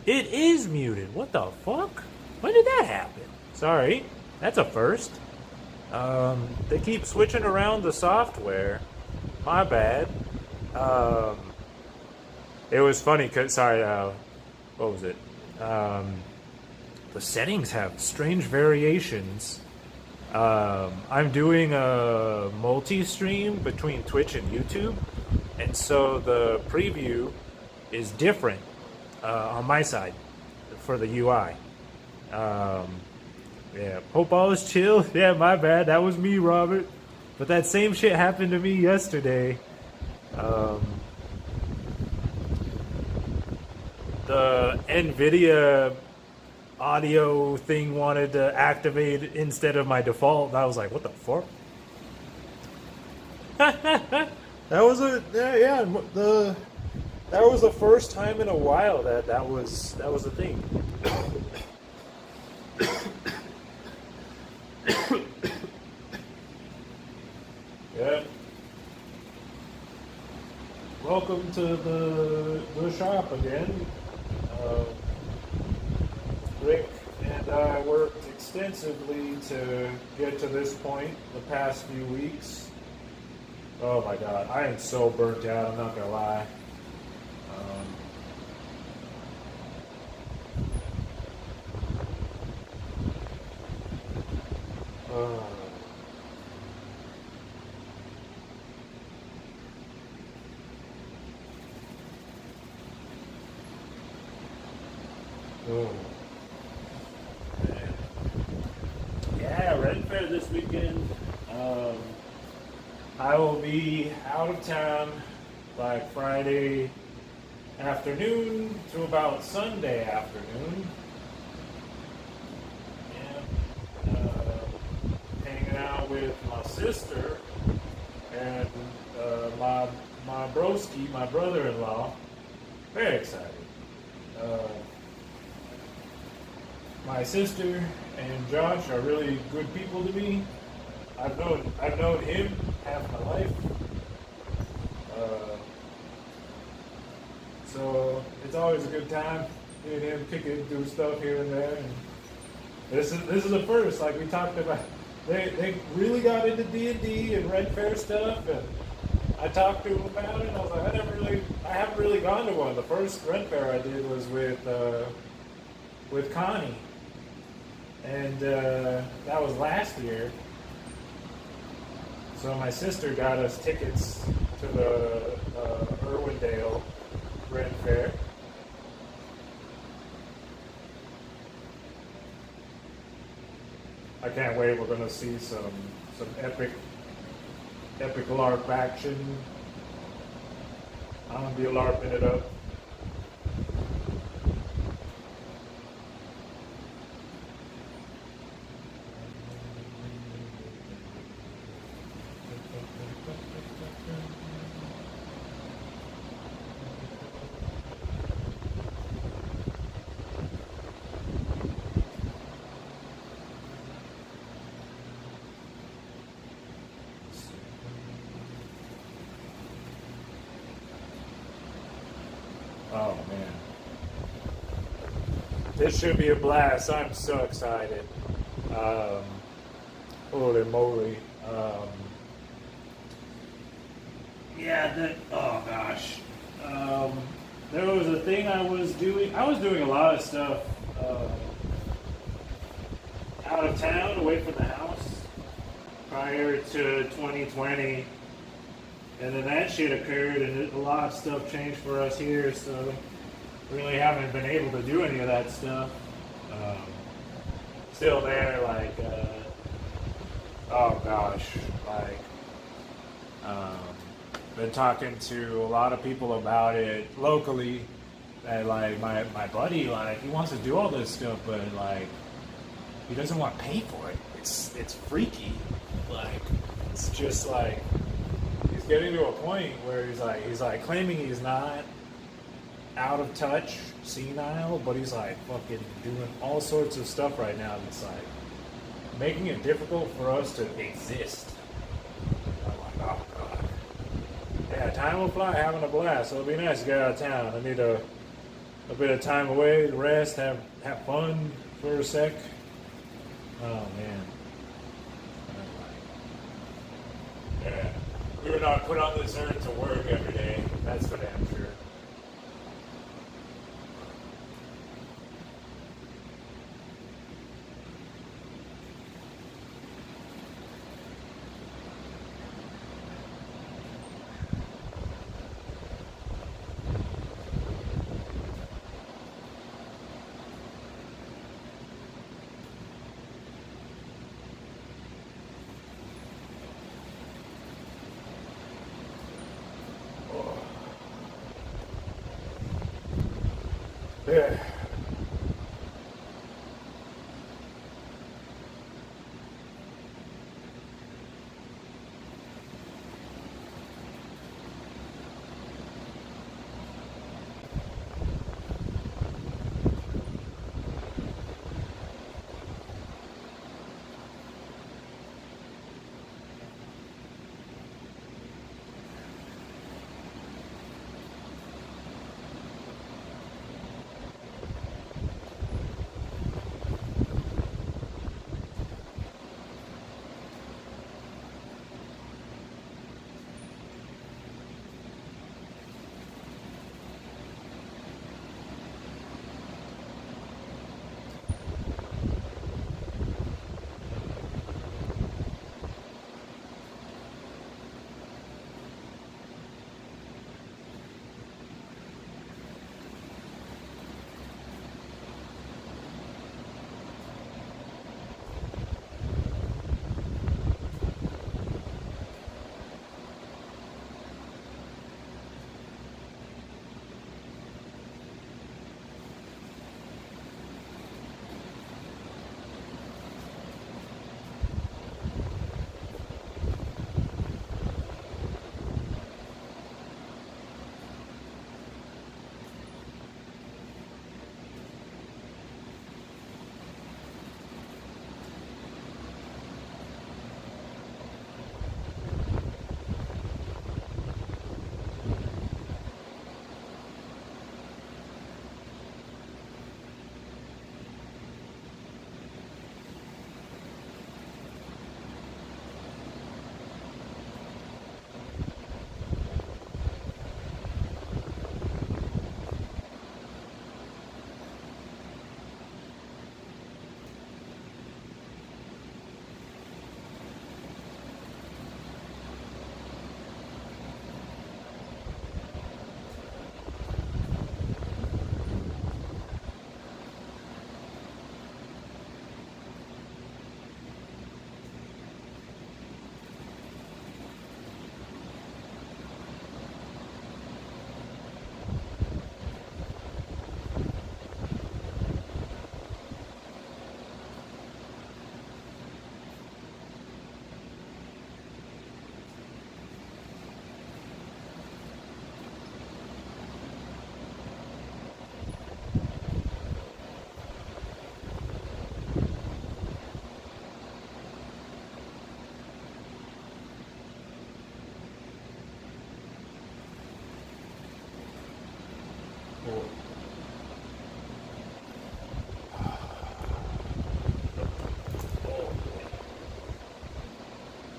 It is muted. What the fuck? When did that happen? Sorry, that's a first. They keep switching around the software. My bad. Um, it was funny because, sorry, what was it? The settings have strange variations. I'm doing a multi-stream between Twitch and YouTube, and so the preview is different on my side for the UI. Yeah, hope all is chill. Yeah, my bad. That was me, Robert. But that same shit happened to me yesterday. The NVIDIA audio thing wanted to activate instead of my default. And I was like, what the fuck? That was that was the first time in a while that was a thing. Yeah. Welcome to the shop again. Rick and I worked extensively to get to this point the past few weeks. Oh my god, I am so burnt out, I'm not gonna lie. Oh. Yeah, Red Fair this weekend. I will be out of town like Friday afternoon to about Sunday afternoon. Yeah. Hanging out with my sister and my broski, my brother-in-law. Very excited. My sister and Josh are really good people to me. I've known him half my life. So it's always a good time. Me and him kicking through stuff here and there. And this is the first, like we talked about. They really got into D&D and Red Fair stuff, and I talked to him about it. And I was like, I haven't really gone to one. The first Red Fair I did was with Connie. And that was last year. So my sister got us tickets to the Irwindale Red Fair. I can't wait. We're going to see some epic LARP action. I'm going to be LARPing it up. Oh man, this should be a blast. I'm so excited. Holy moly. Oh gosh. There was a thing I was doing a lot of stuff out of town, away from the house, prior to 2020. And then that shit occurred, and a lot of stuff changed for us here, so really haven't been able to do any of that stuff. Still there, like, oh gosh, like, been talking to a lot of people about it locally, and like, my buddy, like, he wants to do all this stuff, but like, he doesn't want to pay for it. It's freaky, like, it's just like, getting to a point where he's like claiming he's not out of touch, senile, but he's like fucking doing all sorts of stuff right now that's like making it difficult for us to exist. I'm like, oh god. Yeah, time will fly, having a blast. So it'll be nice to get out of town. I a bit of time away, rest, have fun for a sec. Oh man. Yeah. We were not put on this earth to work every day. That's for damn sure. Yeah. Cool.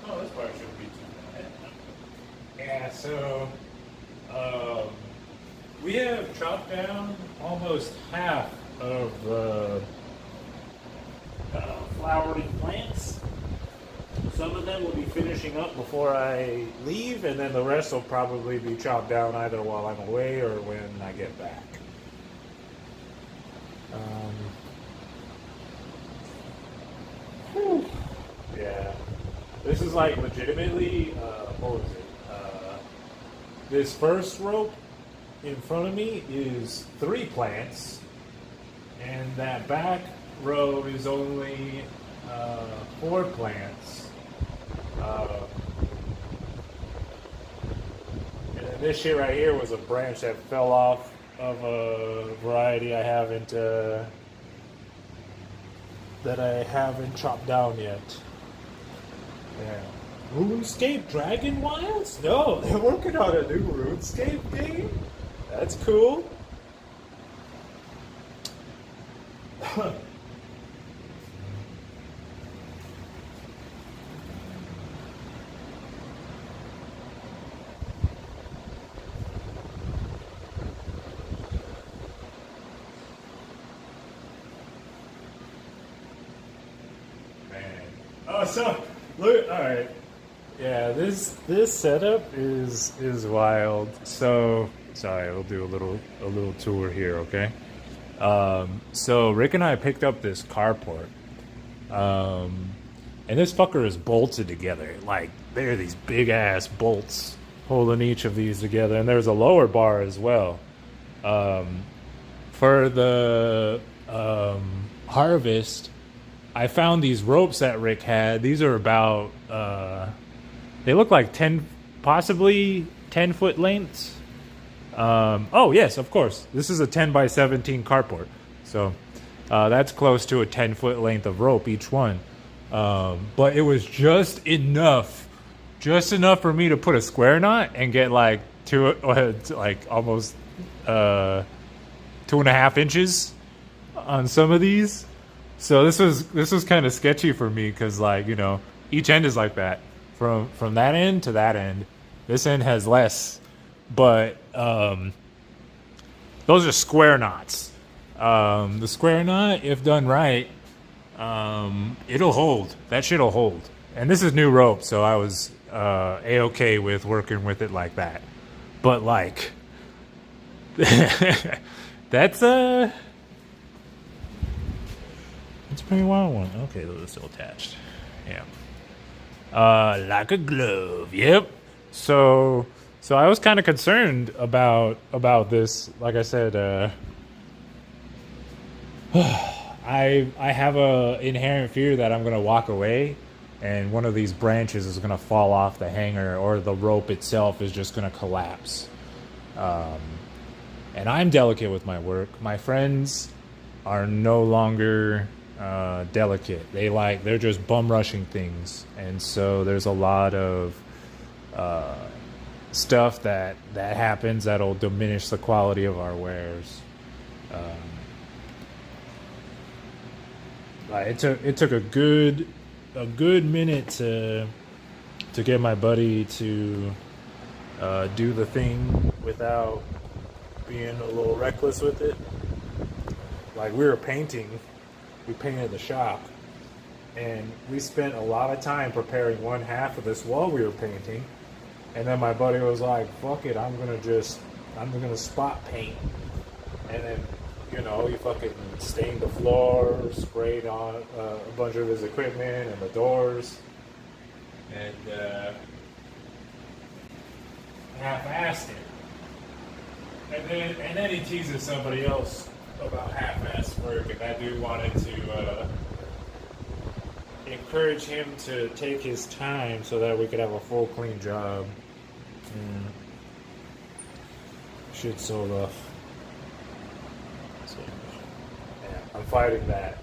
Oh, this part shouldn't be too bad. Yeah, so we have chopped down almost half of the flowering plants. Some of them will be finishing up before I leave, and then the rest will probably be chopped down either while I'm away or when I get back. Yeah, this is like legitimately, what was it? This first rope in front of me is 3 plants, and that back row is only 4 plants. And then this shit right here was a branch that fell off of a variety that I haven't chopped down yet. Yeah. RuneScape Dragon Wilds? No, they're working on a new RuneScape game. That's cool. Oh, so look. All right. Yeah, this setup is wild. So sorry, we'll do a little tour here, okay? So Rick and I picked up this carport, um, and this fucker is bolted together. Like there are these big ass bolts holding each of these together, and there's a lower bar as well. Um, for the harvest, I found these ropes that Rick had. These are about they look like 10, possibly 10-foot lengths. Oh yes, of course. This is a 10 by 17 carport, so that's close to a 10-foot length of rope each one. But it was just enough for me to put a square knot and get like like almost 2.5 inches on some of these. So this was kind of sketchy for me because like each end is like that from that end to that end. This end has less, but those are square knots. The square knot, if done right, it'll hold. That shit'll hold. And this is new rope, so I was a-okay with working with it like that. But like, that's a pretty wild one. Okay, those are still attached. Yeah. Like a glove. Yep. So I was kind of concerned about this. Like I said, I have a inherent fear that I'm gonna walk away, and one of these branches is gonna fall off the hanger, or the rope itself is just gonna collapse. And I'm delicate with my work. My friends are no longer delicate. They're just bum rushing things, and so there's a lot of stuff that happens that'll diminish the quality of our wares. It took a good minute to get my buddy to do the thing without being a little reckless with it. Like we painted the shop, and we spent a lot of time preparing one half of this wall we were painting, and then my buddy was like, fuck it, I'm gonna spot paint. And then he fucking stained the floor, sprayed on a bunch of his equipment and the doors, and half-assed it. And then he teases somebody else about half-assed work, and that dude wanted to encourage him to take his time so that we could have a full clean job. Shit's so rough. So, yeah, I'm fighting that.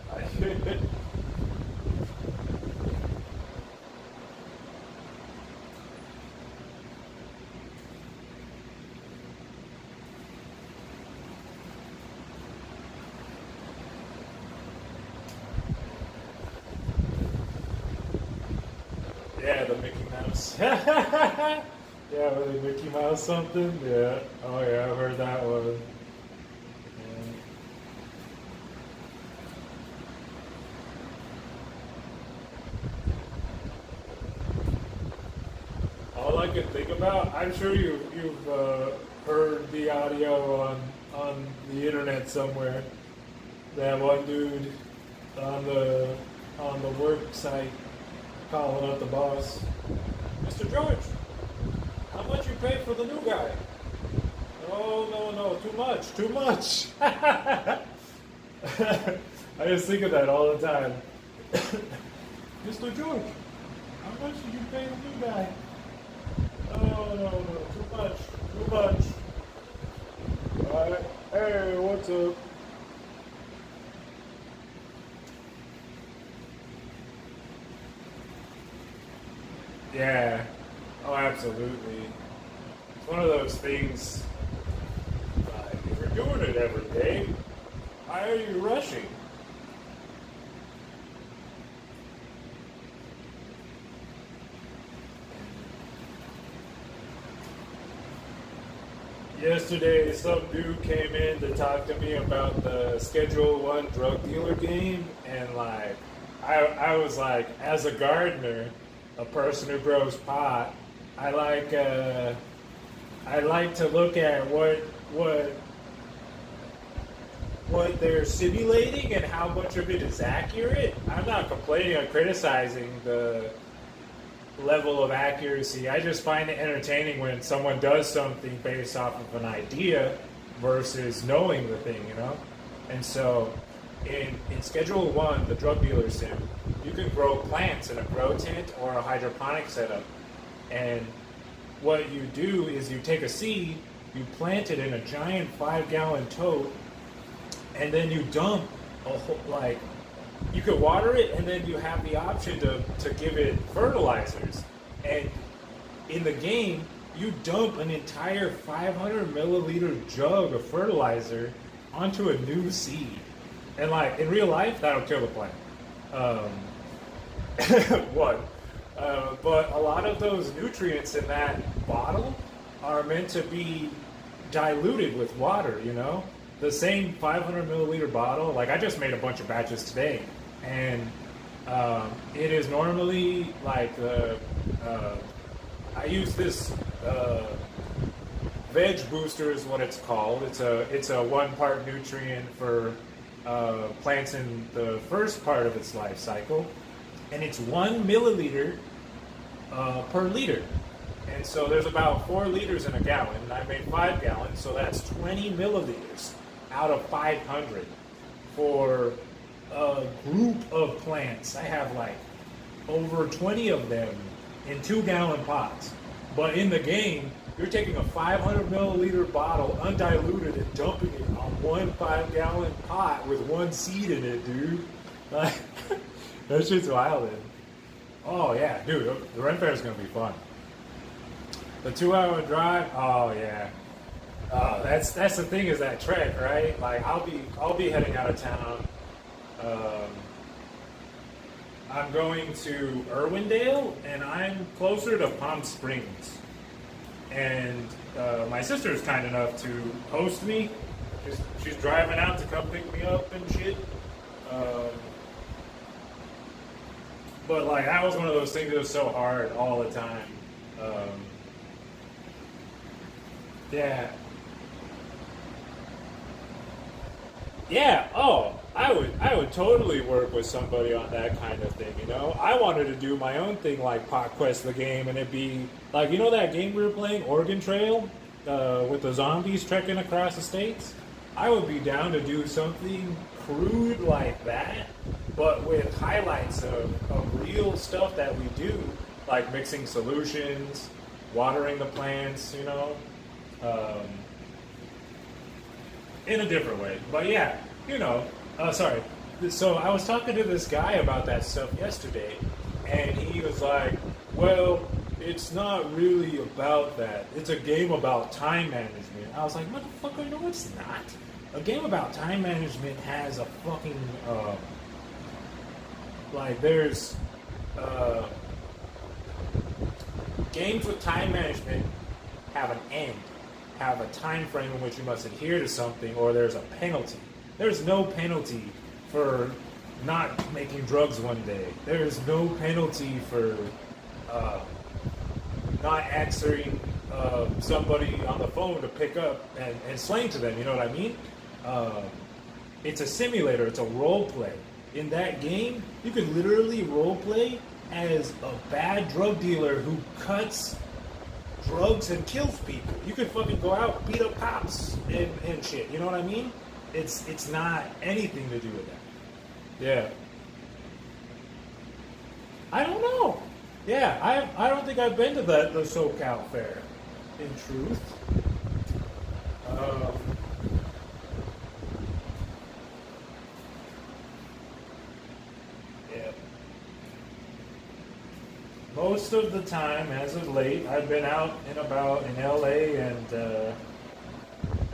Yeah, the Mickey Mouse. Yeah, was it Mickey Mouse something? Yeah. Oh yeah, I've heard that one. Yeah. All I can think about, I'm sure you've heard the audio on the internet somewhere. That one dude on the work site calling up the boss. Mr. George, how much you pay for the new guy? Oh, no, too much. I just think of that all the time. Mr. George, how much did you pay the new guy? Oh, no, too much. All right, hey, what's up? Yeah. Oh, absolutely. It's one of those things, if you're doing it every day, why are you rushing? Yesterday, some dude came in to talk to me about the Schedule 1 drug dealer game, and I was like, as a gardener, a person who grows pot, I like I like to look at what what they're simulating and how much of it is accurate. I'm not complaining or criticizing the level of accuracy. I just find it entertaining when someone does something based off of an idea versus knowing the thing, you know? And so in Schedule 1, the drug dealer sim, you can grow plants in a grow tent or a hydroponic setup. And what you do is you take a seed, you plant it in a giant 5-gallon tote, and then you dump a whole, like, you could water it, and then you have the option to give it fertilizers. And in the game, you dump an entire 500 milliliter jug of fertilizer onto a new seed. And like in real life, that'll kill the plant. What? But a lot of those nutrients in that bottle are meant to be diluted with water, you know? The same 500 milliliter bottle, like I just made a bunch of batches today, and it is normally like I use this veg booster is what it's called. It's a 1 part nutrient for plants in the first part of its life cycle, and it's 1 milliliter per liter. And so there's about 4 liters in a gallon, and I made 5 gallons, so that's 20 milliliters out of 500 for a group of plants. I have like over 20 of them in 2-gallon pots. But in the game, you're taking a 500 milliliter bottle, undiluted, and dumping it on 1 5-gallon pot with 1 seed in it, dude. Like, that shit's wild. Oh yeah, dude, the Ren Fair is gonna be fun. The 2-hour drive, oh yeah. That's the thing, is that trek, right? Like I'll be heading out of town. I'm going to Irwindale, and I'm closer to Palm Springs. And my sister is kind enough to host me. She's driving out to come pick me up and shit. But like that was one of those things that was so hard all the time. Yeah. Yeah, oh, I would totally work with somebody on that kind of thing, you know? I wanted to do my own thing like Pot Quest the game, and it'd be like, you know that game we were playing, Oregon Trail, with the zombies trekking across the states? I would be down to do something crude like that, but with highlights of real stuff that we do, like mixing solutions, watering the plants, you know? In a different way. But yeah, you know, sorry. So I was talking to this guy about that stuff yesterday, and he was like, well, it's not really about that. It's a game about time management. I was like, motherfucker, no, it's not. A game about time management has a fucking, like, there's, games with time management have an end, have a time frame in which you must adhere to something, or there's a penalty. There's no penalty for not making drugs one day. There's no penalty for not answering somebody on the phone to pick up and slang to them, you know what I mean? It's a simulator, it's a role play. In that game, you can literally role play as a bad drug dealer who cuts drugs and kills people. You could fucking go out, beat up cops and shit. You know what I mean? It's not anything to do with that. Yeah. I don't know. Yeah, I don't think I've been to the SoCal Fair, in truth. Yeah. Most of the time, as of late, I've been out and about in LA and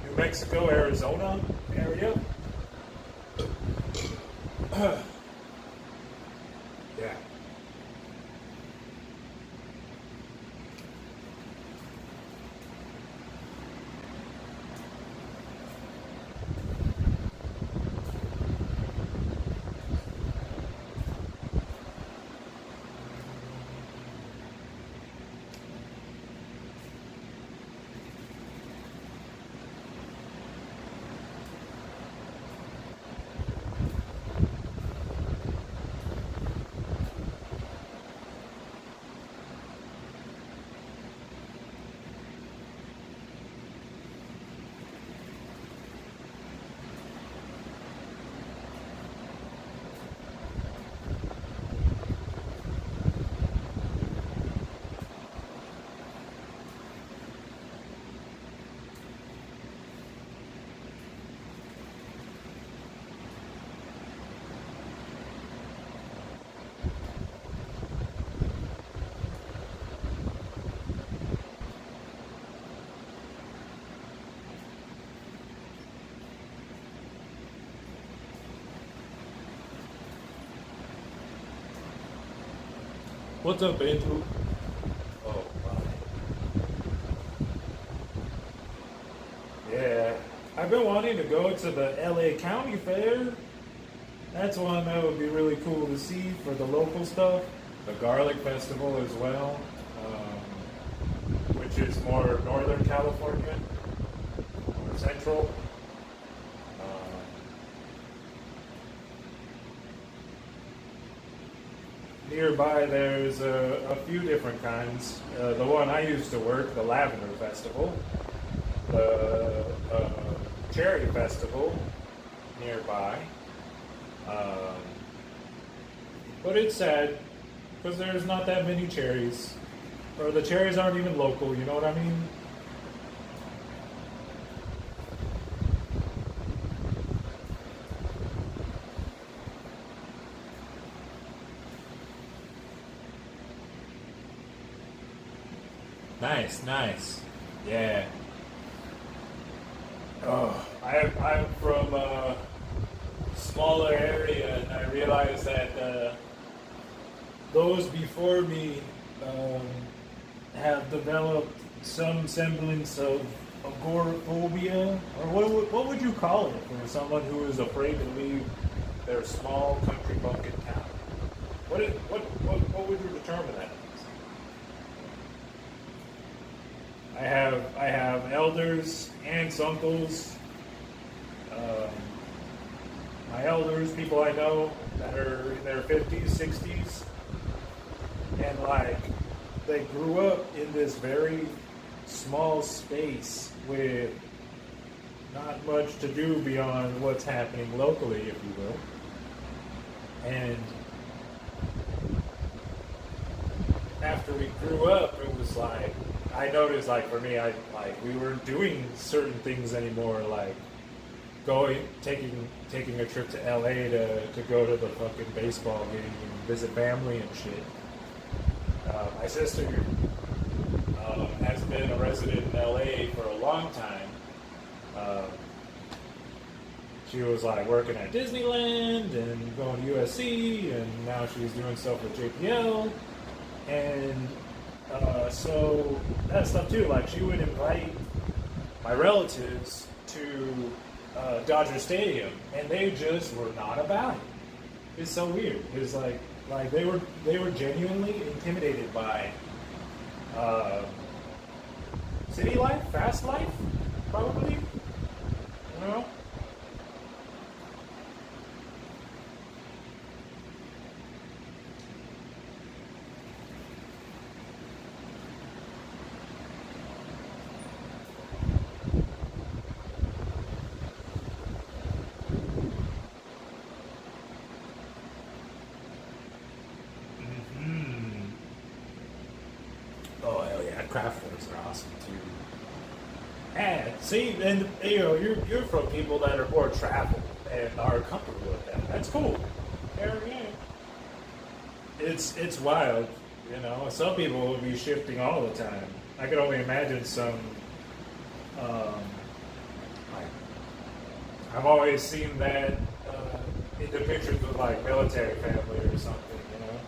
New Mexico, Arizona area. Yeah. What's up, Andrew? Oh, wow. Yeah, I've been wanting to go to the LA County Fair. That's one that would be really cool to see for the local stuff. The Garlic Festival as well, which is more Northern California, more central. Um, Nearby, there's a few different kinds. The one I used to work, the Lavender Festival, the Cherry Festival nearby. Um, but it's sad because there's not that many cherries, or the cherries aren't even local. You know what I mean? Nice, nice. Yeah. Oh, I'm from a smaller area, and I realized that those before me um, have developed some semblance of agoraphobia, or what would you call it for someone who is afraid to leave their small country bumpkin town? What would you determine that as? I have elders, aunts, uncles. Um, my elders, people I know that are in their 50s, 60s, and like they grew up in this very small space with not much to do beyond what's happening locally, if you will. And after we grew up, it was like I noticed, like for me, I like we weren't doing certain things anymore, like taking a trip to LA to go to the fucking baseball game and visit family and shit. My sister has been a resident in LA for a long time. Um, she was like working at Disneyland and going to USC, and now she's doing stuff with JPL. And so that stuff too. Like she would invite my relatives to Dodger Stadium, and they just were not about it. It's so weird. It's like they were genuinely intimidated by city life, fast life, probably. You know. Hmm. Oh hell yeah, craft fairs are awesome too. And see, and you know, you're from people that are more traveled and are comfortable with that. That's cool. Hell yeah. It's wild, you know. Some people will be shifting all the time. I could only imagine some. Um, like, I've always seen that in the pictures of like military family or something, you know.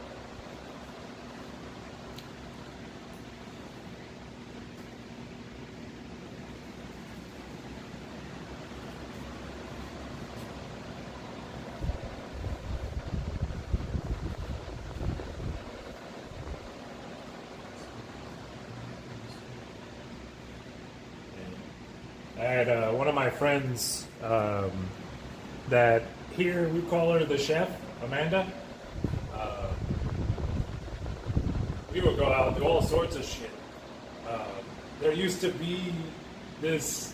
I had one of my friends that here we call her the chef, Amanda. Uh, we would go out and do all sorts of shit. Um, there used to be this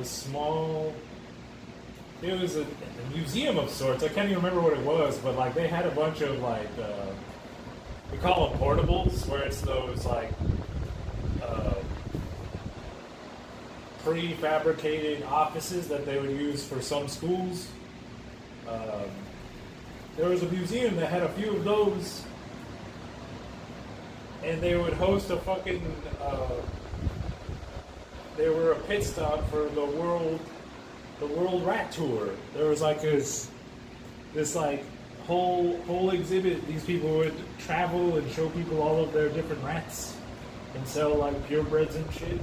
small. It was a museum of sorts. I can't even remember what it was, but like they had a bunch of like we call them portables, where it's those like uh, prefabricated offices that they would use for some schools. Um, there was a museum that had a few of those, and they would host a fucking. They were a pit stop for the World Rat Tour. There was like this like whole exhibit. These people would travel and show people all of their different rats and sell like purebreds and shit.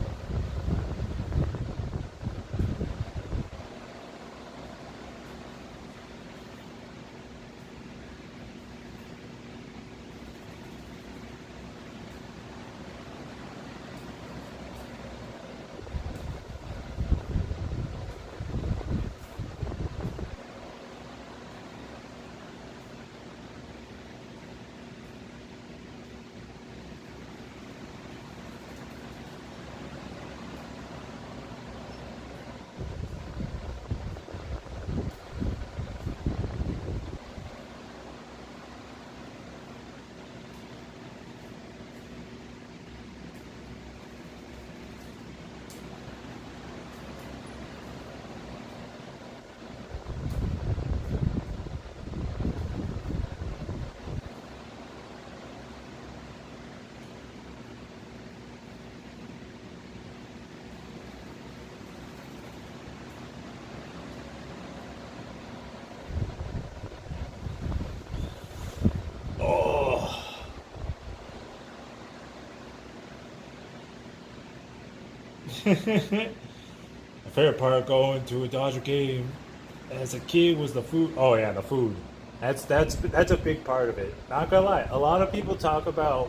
Oh. My favorite part going to a Dodger game as a kid was the food. Oh yeah, the food. That's a big part of it. Not gonna lie, a lot of people talk about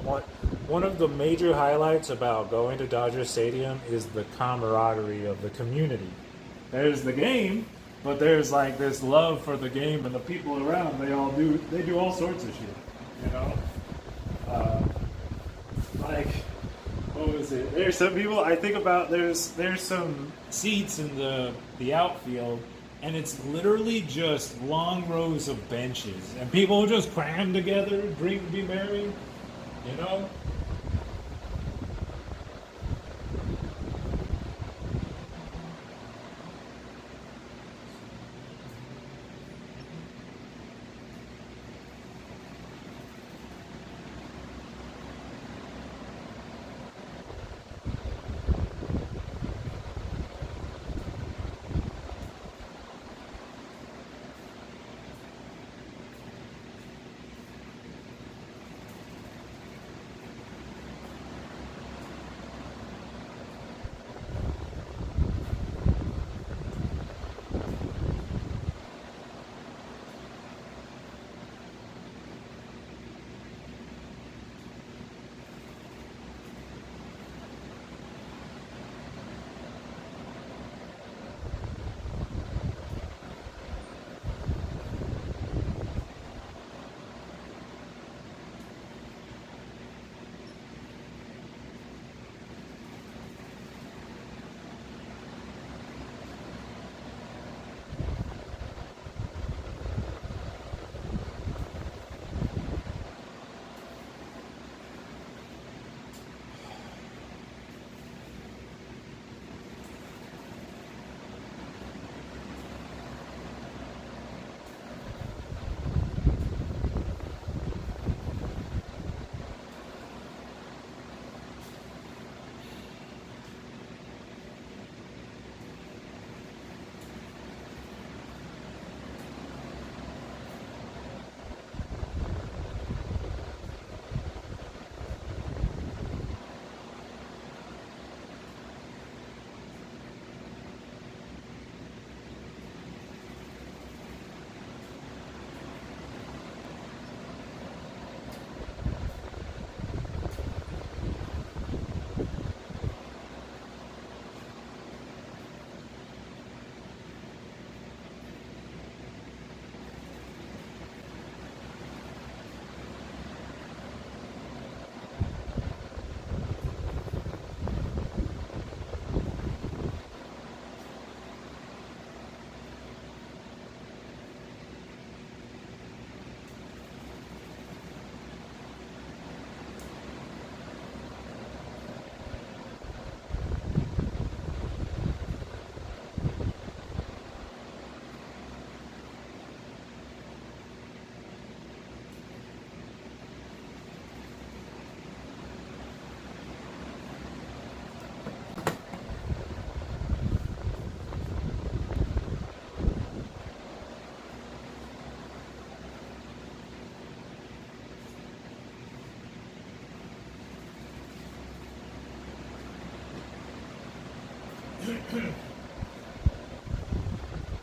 one of the major highlights about going to Dodger Stadium is the camaraderie of the community. There's the game, but there's like this love for the game and the people around. They do all sorts of shit. You know, like what was it? There's some people I think about. There's some seats in the outfield, and it's literally just long rows of benches, and people just cram together, drink, be merry. You know.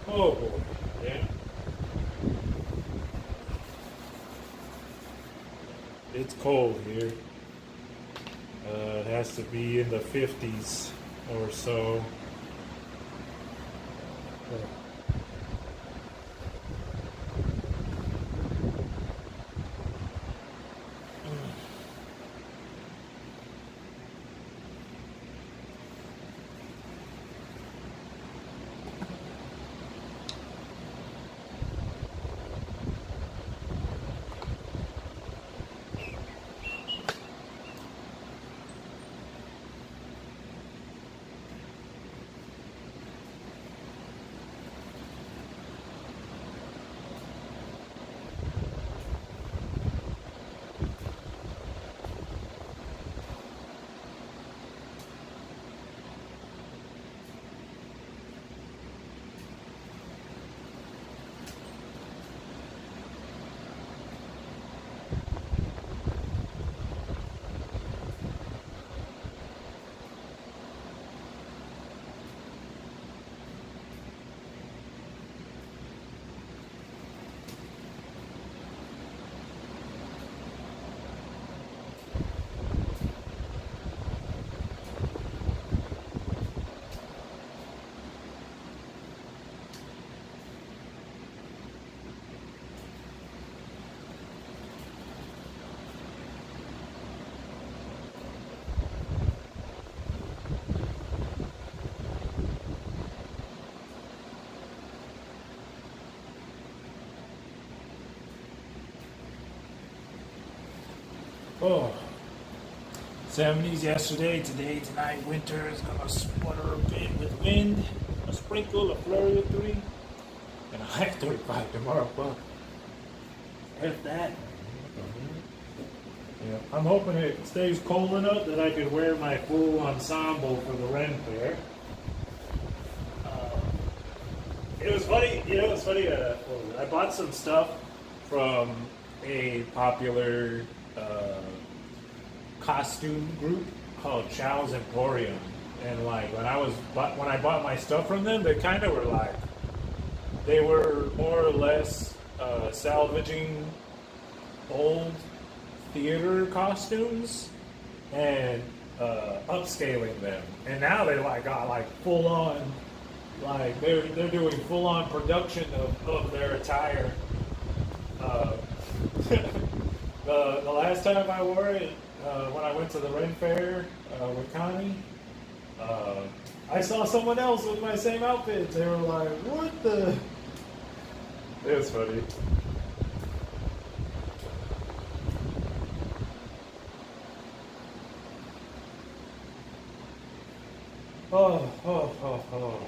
Oh boy, yeah. It's cold here. It has to be in the 50s or so. Oh, 70s yesterday, today, tonight, winter is gonna sputter a bit with wind, a sprinkle, a flurry of 3, and a high 35 tomorrow, but if that. Yeah, I'm hoping it stays cold enough that I can wear my full ensemble for the Ren Fair. It was funny, I bought some stuff from a popular costume group called Chow's Emporium, and like when I bought my stuff from them, they kind of were like, they were more or less salvaging old theater costumes and upscaling them, and now they like got like full on, like they're doing full on production of their attire. The last time I wore it, when I went to the Ren Fair with Connie, I saw someone else with my same outfit. They were like, "What the?" It was funny. Oh, oh, oh, oh.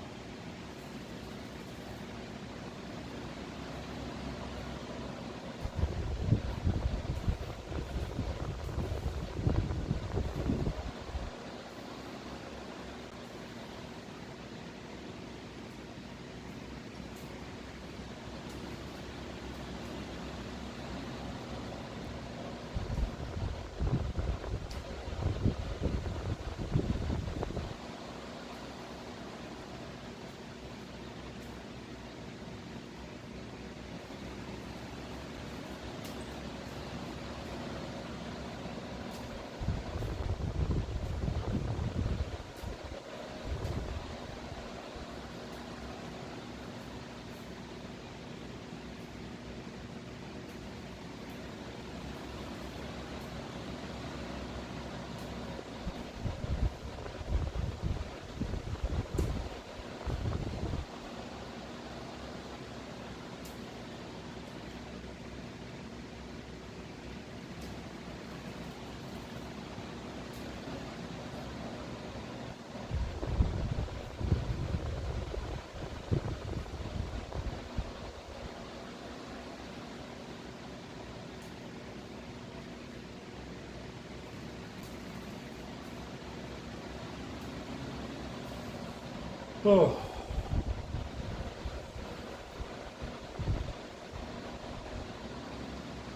Oh.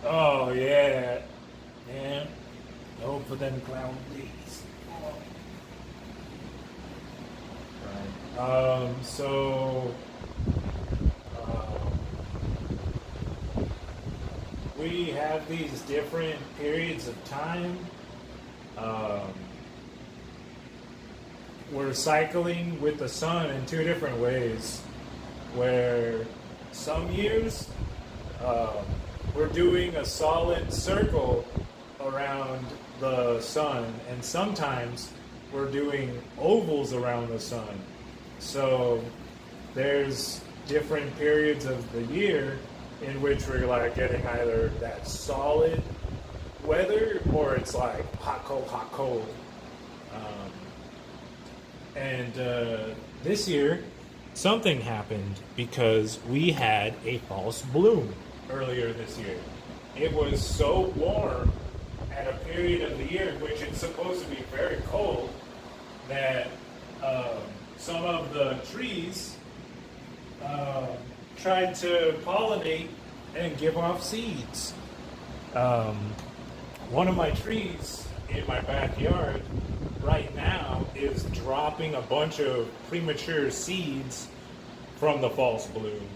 Oh yeah. Yeah. Go for them clown days. Right. So we have these different periods of time. Um, we're cycling with the sun in two different ways. Where some years we're doing a solid circle around the sun, and sometimes we're doing ovals around the sun. So there's different periods of the year in which we're like getting either that solid weather or it's like hot, cold, hot, cold. And this year, something happened because we had a false bloom earlier this year. It was so warm at a period of the year in which it's supposed to be very cold that some of the trees tried to pollinate and give off seeds. One of my trees in my backyard right now is dropping a bunch of premature seeds from the false bloom.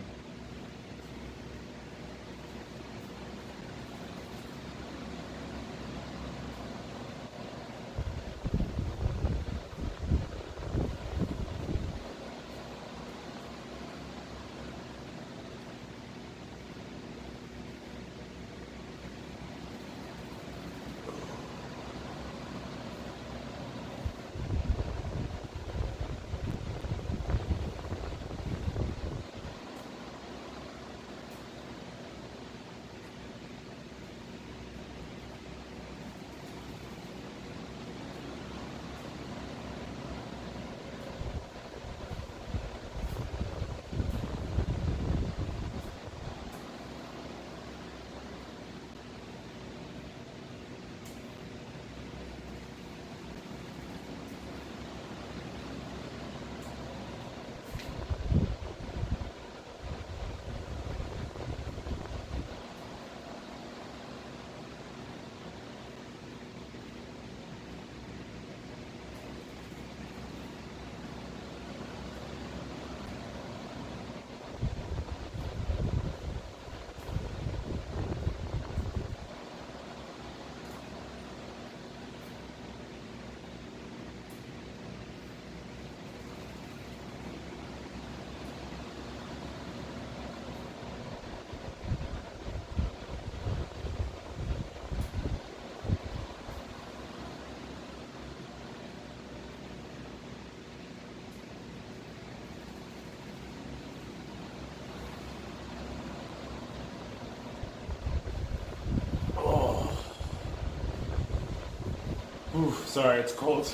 Oof, sorry, it's cold.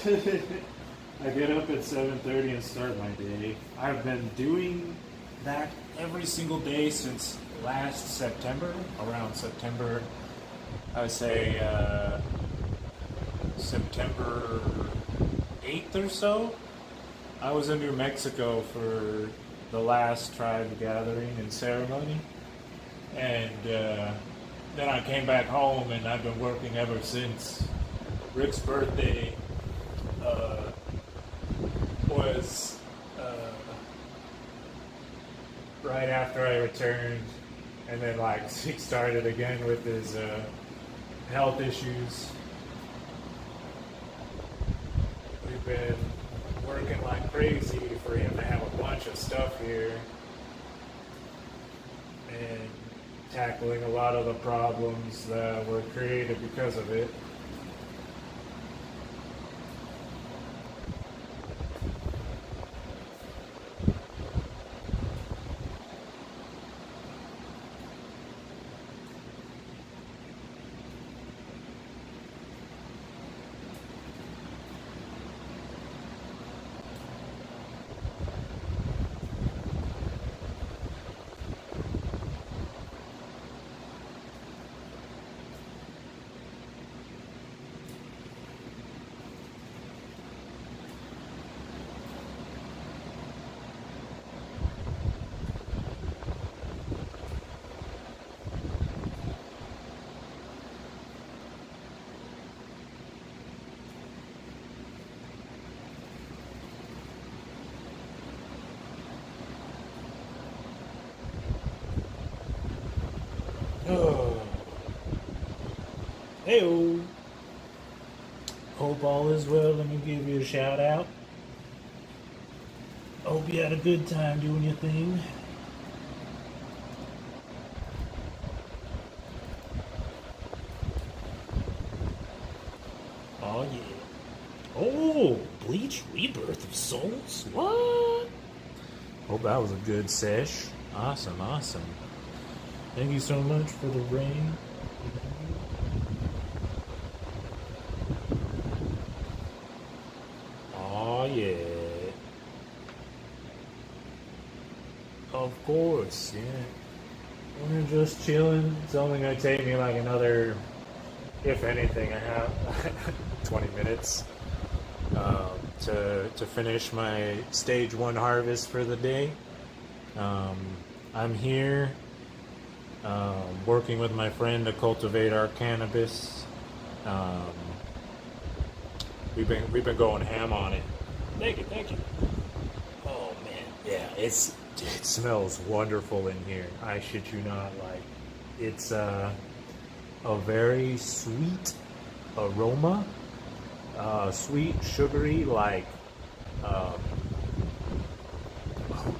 I get up at 7:30 and start my day. I've been doing that every single day since last September, around September, I would say September 8th or so. I was in New Mexico for the last tribe gathering and ceremony, and then I came back home and I've been working ever since. Rick's birthday was right after I returned, and then like he started again with his health issues. We've been working like crazy for him to have a bunch of stuff here and tackling a lot of the problems that were created because of it. Heyo. Hope all is well. Let me give you a shout out. Hope you had a good time doing your thing. Oh yeah. Oh, Bleach Rebirth of Souls? What? Hope that was a good sesh. Awesome, awesome. Thank you so much for the rain. Oh yeah. Of course, yeah. We're just chilling. It's only gonna take me like another, if anything, I have 20 minutes to finish my stage 1 harvest for the day. I'm here working with my friend to cultivate our cannabis. We've been going ham on it. Thank you, thank you. Oh man, yeah, it smells wonderful in here. I shit you not. Like, it's a very sweet aroma, sweet, sugary, like, oh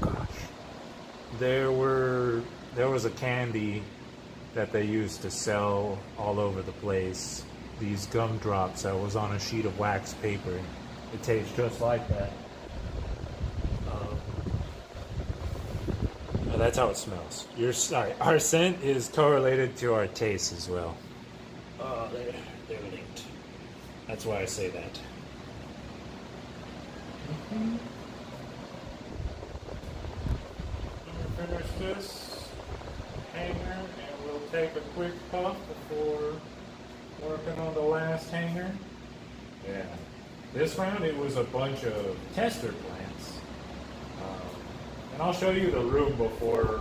gosh, there was a candy that they used to sell all over the place. These gumdrops that was on a sheet of wax paper. It tastes just like that. That's how it smells. Our scent is correlated to our taste as well. Oh, they're linked. That's why I say that. I'm gonna finish this hanger and we'll take a quick puff before working on the last hanger. Yeah. This round it was a bunch of tester plants. And I'll show you the room before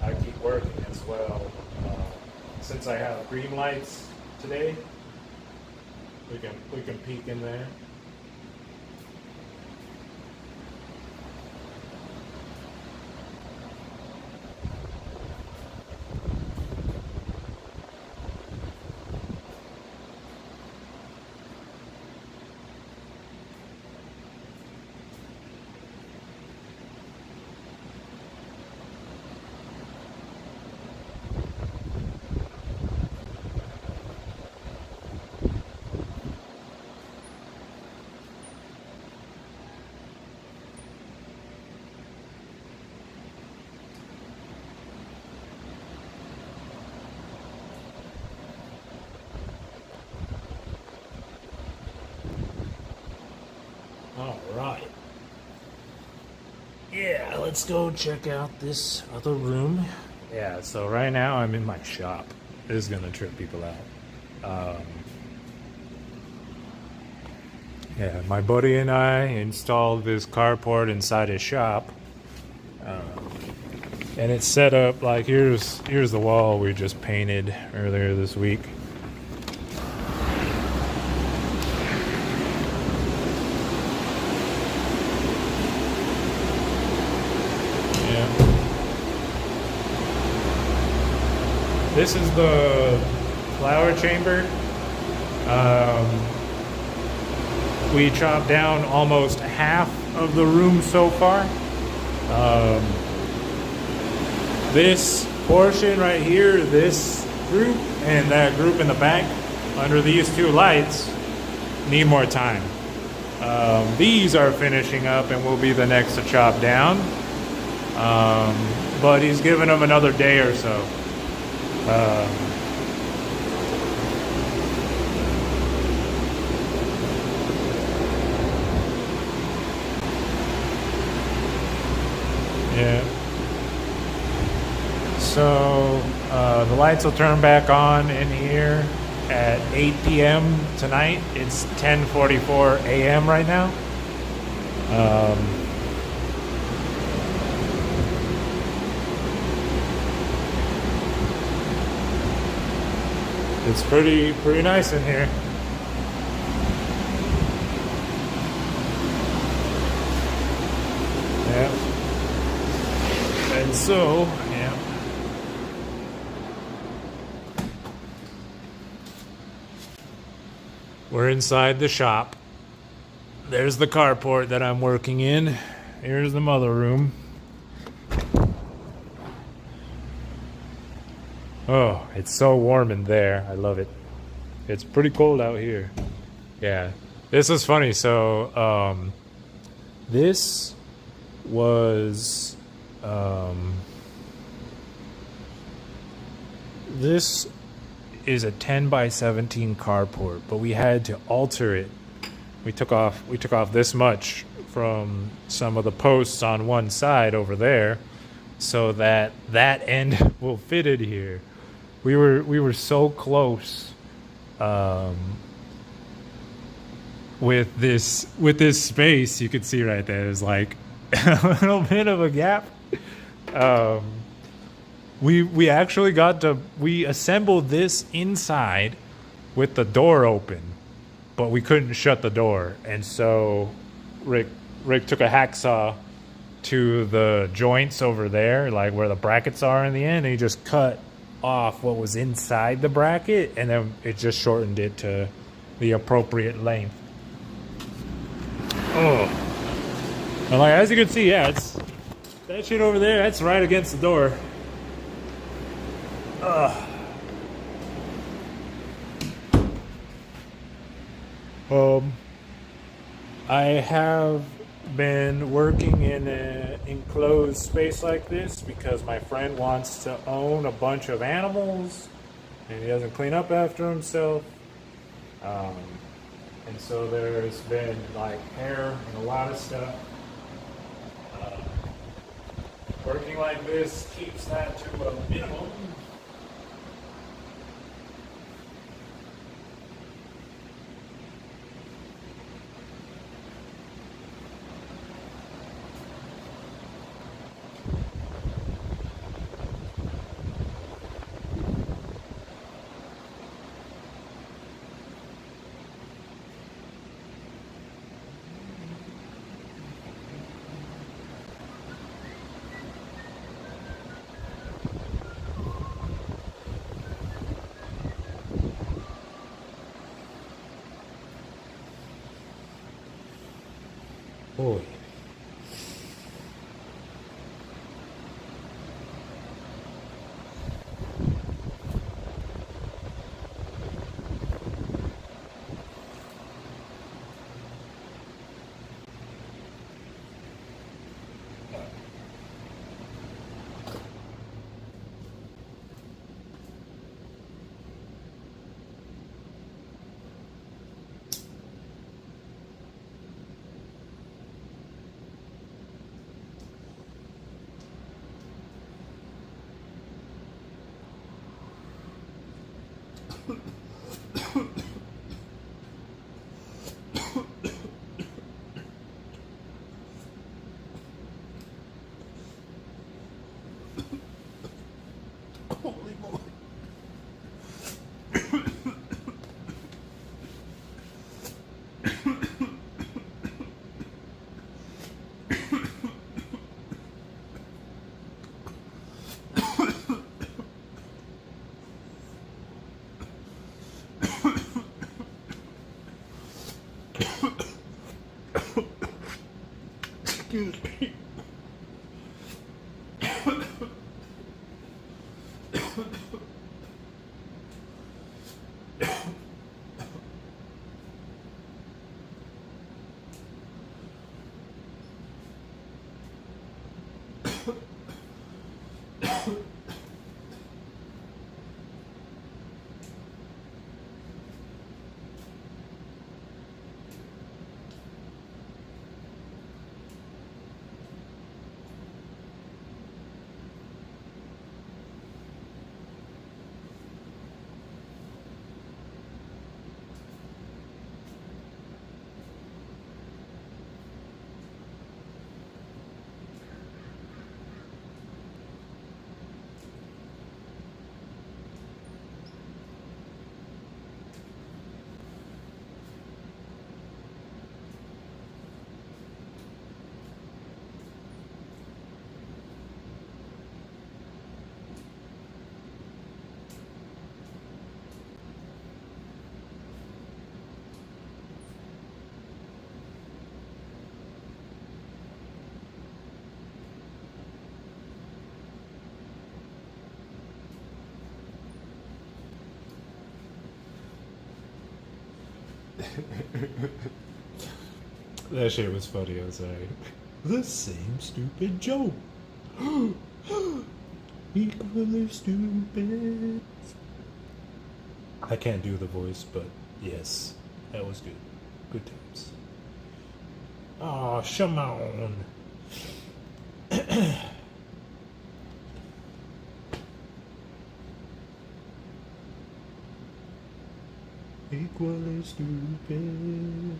I keep working as well. Since I have green lights today, we can peek in there. All right. Yeah, let's go check out this other room. Yeah, so right now I'm in my shop. This is gonna trip people out. Yeah, my buddy and I installed this carport inside his shop. And it's set up like here's the wall we just painted earlier this week. This is the flower chamber. We chopped down almost half of the room so far. This portion right here, this group and that group in the back under these two lights need more time. These are finishing up and will be the next to chop down. But he's giving them another day or so. Yeah. So the lights will turn back on in here at 8 p.m. tonight. It's 10:44 a.m. right now. It's pretty nice in here. Yeah. And so, yeah. We're inside the shop. There's the carport that I'm working in. Here's the mother room. Oh, it's so warm in there. I love it. It's pretty cold out here. Yeah. This is funny. So, this was, this is a 10 by 17 carport, but we had to alter it. We took off this much from some of the posts on one side over there so that that end will fit in here. We were so close with this space. You could see right there, there's like a little bit of a gap. We actually we assembled this inside with the door open, but we couldn't shut the door, and so Rick took a hacksaw to the joints over there, like where the brackets are in the end, and he just cut off what was inside the bracket, and then it just shortened it to the appropriate length. Oh, and like as you can see, yeah, it's that shit over there. That's right against the door. I have been working in an enclosed space like this because my friend wants to own a bunch of animals and he doesn't clean up after himself. And so there's been like hair and a lot of stuff. Working like this keeps that to a minimum. Boy. Holy moly. Excuse me. That shit was funny. I was like, the same stupid joke. Equally stupid. I can't do the voice, but yes, that was good. Good times. Oh, Shimon. Equally stupid.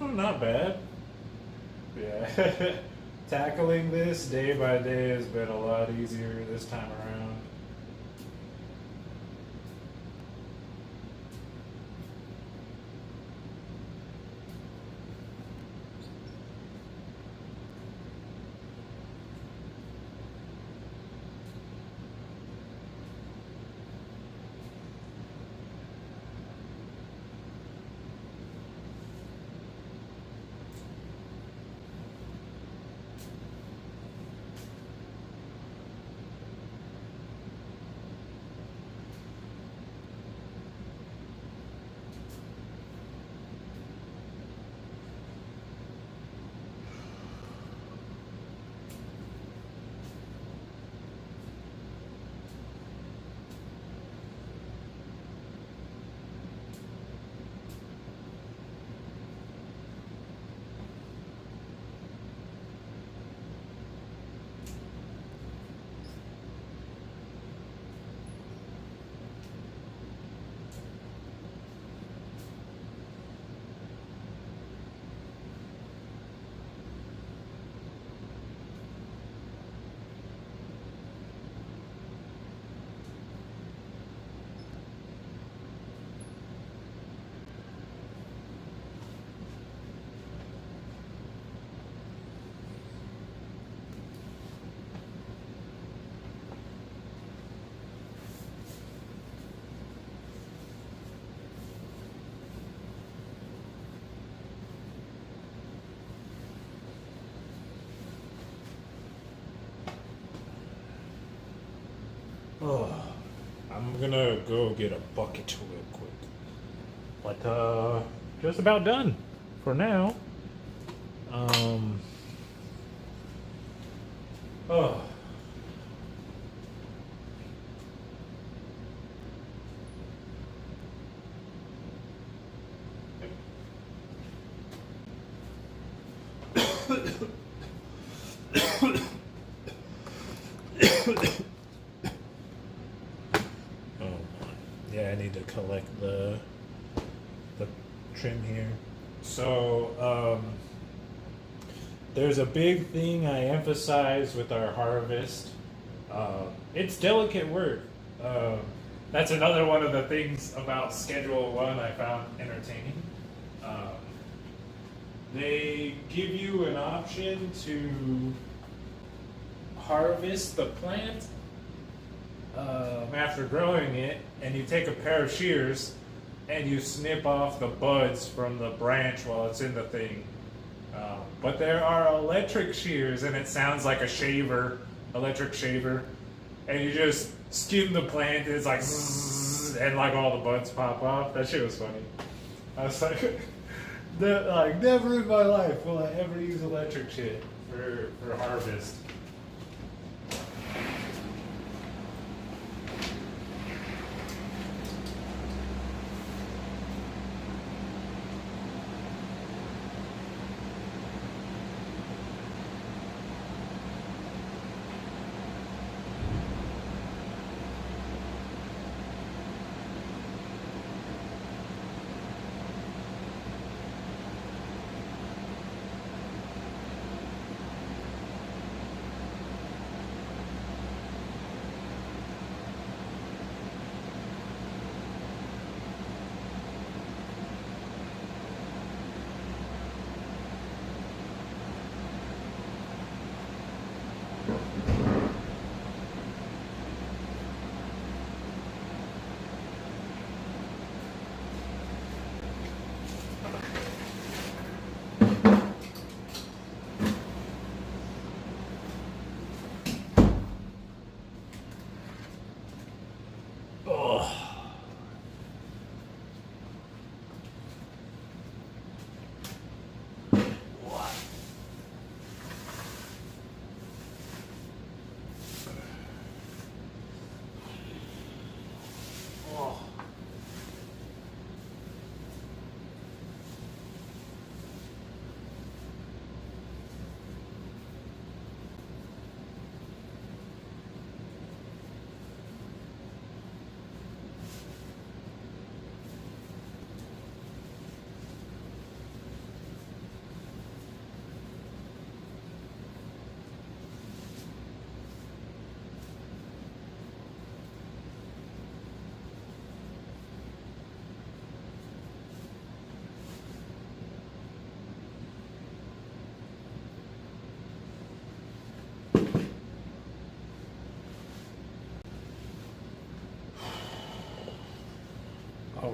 Oh, not bad. Yeah. Tackling this day by day has been a lot easier this time around. Oh, I'm gonna go get a bucket real quick. But just about done for now. Oh. Yeah, I need to collect the trim here. So there's a big thing I emphasize with our harvest. It's delicate work. That's another one of the things about Schedule 1 I found entertaining. They give you an option to harvest the plant after growing it, and you take a pair of shears and you snip off the buds from the branch while it's in the thing. But there are electric shears, and it sounds like a shaver, electric shaver, and you just skim the plant, and it's like zzz, and like all the buds pop off. That shit was funny. I was like, never in my life will I ever use electric shit for harvest.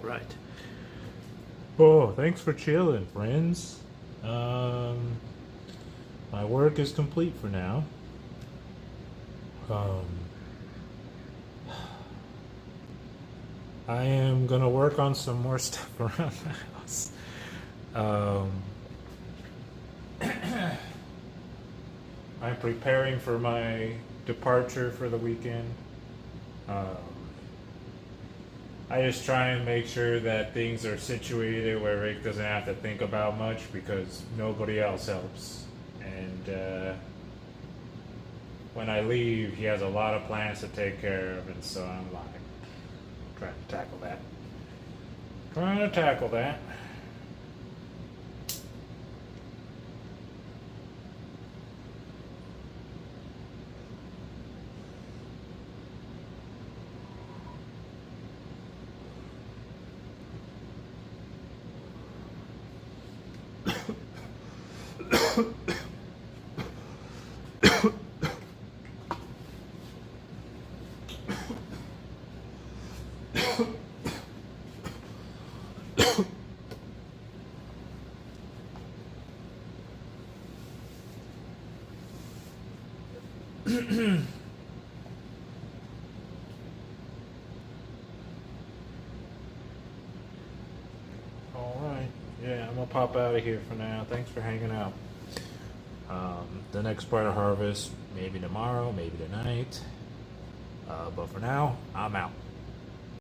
All right. Oh, thanks for chilling, friends. My work is complete for now. Um, I am gonna work on some more stuff around the house. Um, I'm preparing for my departure for the weekend. Um, I just try and make sure that things are situated where Rick doesn't have to think about much because nobody else helps. And when I leave, he has a lot of plans to take care of, and so I'm like trying to tackle that. Trying to tackle that. All right. Yeah, I'm gonna pop out of here for now. Thanks for hanging out. The next part of harvest, maybe tomorrow, maybe tonight. But for now, I'm out.